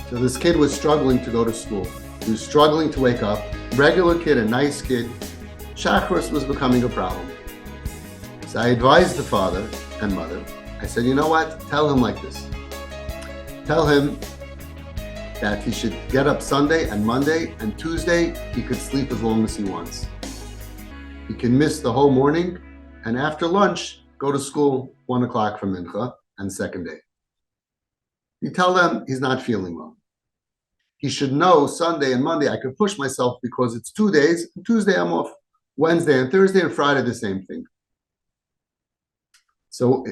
So this kid was struggling to go to school. He was struggling to wake up. Regular kid, a nice kid. Shacharis was becoming a problem. So I advised the father and mother. I said, you know what? Tell him like this. Tell him that he should get up Sunday and Monday, and Tuesday he could sleep as long as he wants. He can miss the whole morning, and after lunch, go to school 1 o'clock for mincha and second day. You tell them he's not feeling well. He should know Sunday and Monday I could push myself because it's 2 days, and Tuesday I'm off. Wednesday and Thursday and Friday the same thing. So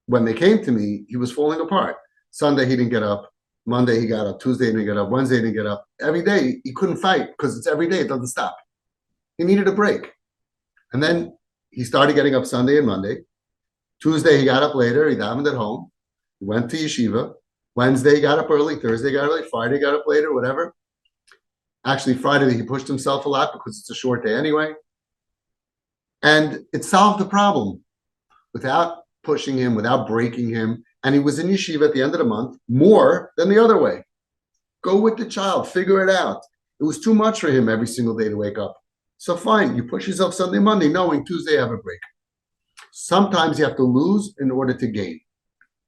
when they came to me, he was falling apart. Sunday he didn't get up. Monday he got up. Tuesday he didn't get up. Wednesday he didn't get up. Every day he couldn't fight because it's every day, it doesn't stop. He needed a break. And then he started getting up Sunday and Monday. Tuesday he got up later. He davened at home. He went to yeshiva. Wednesday he got up early. Thursday he got up early. Friday he got up later, whatever. Actually, Friday he pushed himself a lot because it's a short day anyway. And it solved the problem without pushing him, without breaking him. And he was in yeshiva at the end of the month more than the other way. Go with the child, figure it out. It was too much for him every single day to wake up. So fine, you push yourself Sunday, Monday, knowing Tuesday have a break. Sometimes you have to lose in order to gain.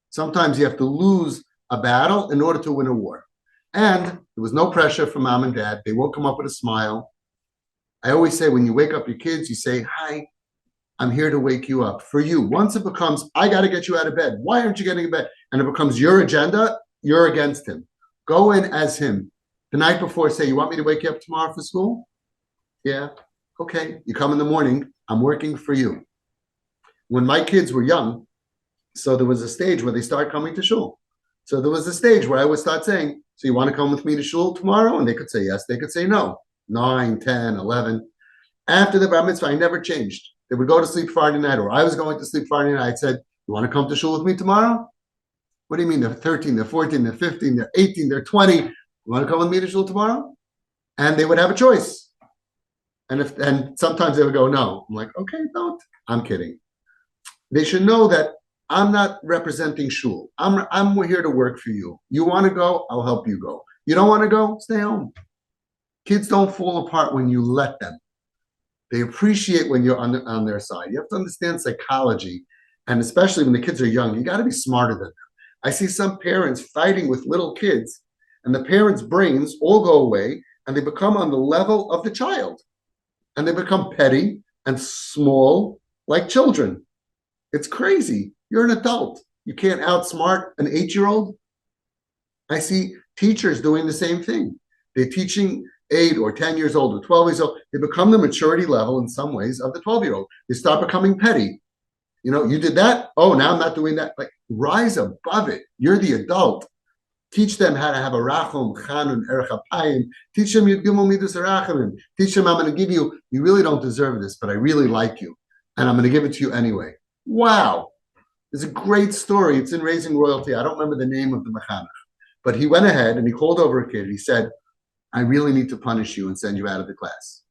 Sometimes you have to lose a battle in order to win a war. And there was no pressure from mom and dad. They won't come up with a smile. I always say when you wake up your kids, you say, hi, I'm here to wake you up for you. Once it becomes, I got to get you out of bed. Why aren't you getting in bed? And it becomes your agenda, you're against him. Go in as him. The night before, say, you want me to wake you up tomorrow for school? Yeah. Okay. You come in the morning. I'm working for you. When my kids were young, so there was a stage where they start coming to shul. So there was a stage where I would start saying, so you want to come with me to shul tomorrow? And they could say yes. They could say no. 9, 10, 11. After the bar mitzvah, I never changed. They would go to sleep Friday night, or I was going to sleep Friday night. I said, you want to come to shul with me tomorrow? What do you mean? They're 13, they're 14, they're 15, they're 18, they're 20. You want to come with me to shul tomorrow? And they would have a choice. And sometimes they would go, no. I'm like, okay, don't. I'm kidding. They should know that I'm not representing shul. I'm here to work for you. You want to go? I'll help you go. You don't want to go? Stay home. Kids don't fall apart when you let them. They appreciate when you're on their side. You have to understand psychology. And especially when the kids are young, you got to be smarter than them. I see some parents fighting with little kids, and the parents' brains all go away, and they become on the level of the child. And they become petty and small like children. It's crazy. You're an adult. You can't outsmart an 8-year-old. I see teachers doing the same thing. They're teaching 8 or 10 years old or 12 years old. They become the maturity level in some ways of the 12-year-old. They start becoming petty. You know, you did that. Oh, now I'm not doing that. Like, rise above it. You're the adult. Teach them how to have a rachum, chanun, erech apayim. Teach them Yud Gimel Midas Harachamim. Teach them I'm going to give you, you really don't deserve this, but I really like you. And I'm going to give it to you anyway. Wow. It's a great story. It's in Raising Royalty. I don't remember the name of the mechanech. But he went ahead and he called over a kid. He said, I really need to punish you and send you out of the class.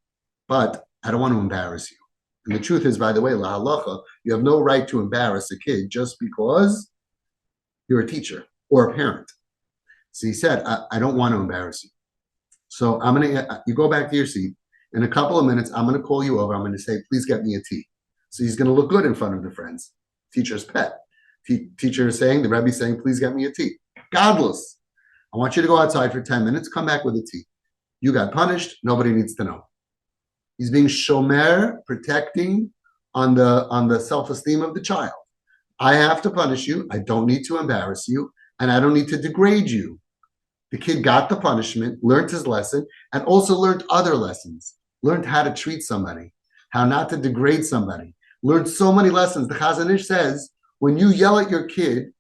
But I don't want to embarrass you. And the truth is, by the way, la halacha, you have no right to embarrass a kid just because you're a teacher or a parent. So he said, I don't want to embarrass you. So I'm going to, you go back to your seat. In a couple of minutes, I'm going to call you over. I'm going to say, please get me a tea. So he's going to look good in front of the friends. Teacher's pet. Teacher is saying, the Rebbe is saying, please get me a tea. Godless. I want you to go outside for 10 minutes. Come back with a tea. You got punished. Nobody needs to know. He's being shomer, protecting on the self-esteem of the child. I have to punish you. I don't need to embarrass you. And I don't need to degrade you. The kid got the punishment, learned his lesson, and also learned other lessons. Learned how to treat somebody, how not to degrade somebody. Learned so many lessons. The Chazon Ish says, when you yell at your kid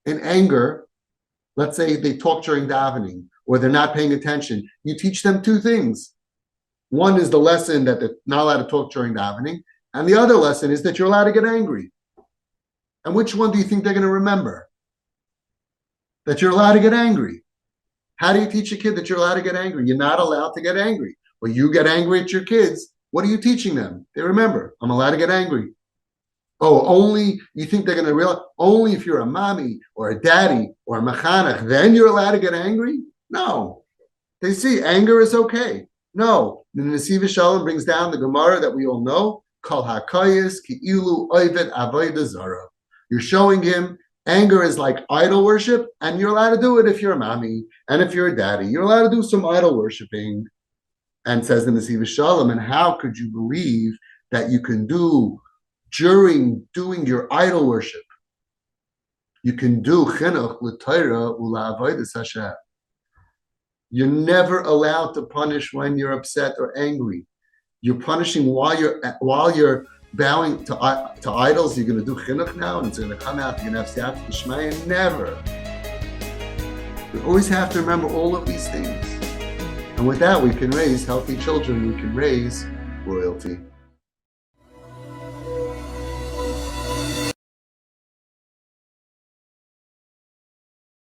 in anger, let's say they talk during davening, or they're not paying attention, you teach them 2 things. One is the lesson that they're not allowed to talk during davening, and the other lesson is that you're allowed to get angry. And which one do you think they're going to remember? That you're allowed to get angry. How do you teach a kid that you're allowed to get angry? You're not allowed to get angry. When you get angry at your kids, what are you teaching them? They remember, I'm allowed to get angry. Oh, only, you think they're going to realize, only if you're a mommy or a daddy or a mechanech, then you're allowed to get angry? No. They see anger is okay. No. The Nesiv Shalom brings down the Gemara that we all know, Kol HaKayis Ki'ilu Oived Avodah Zara. You're showing him anger is like idol worship, and you're allowed to do it if you're a mommy and if you're a daddy. You're allowed to do some idol worshiping. And says the Nesiv Shalom, and how could you believe that you can do during doing your idol worship, you can do chinuch l'Torah u'la'avodas Hashem. You're never allowed to punish when you're upset or angry. You're punishing while you're bowing to idols. You're going to do chinuch now, and it's going to come out. You're going to have siyata d'shmaya. Never. We always have to remember all of these things, and with that, we can raise healthy children. We can raise royalty.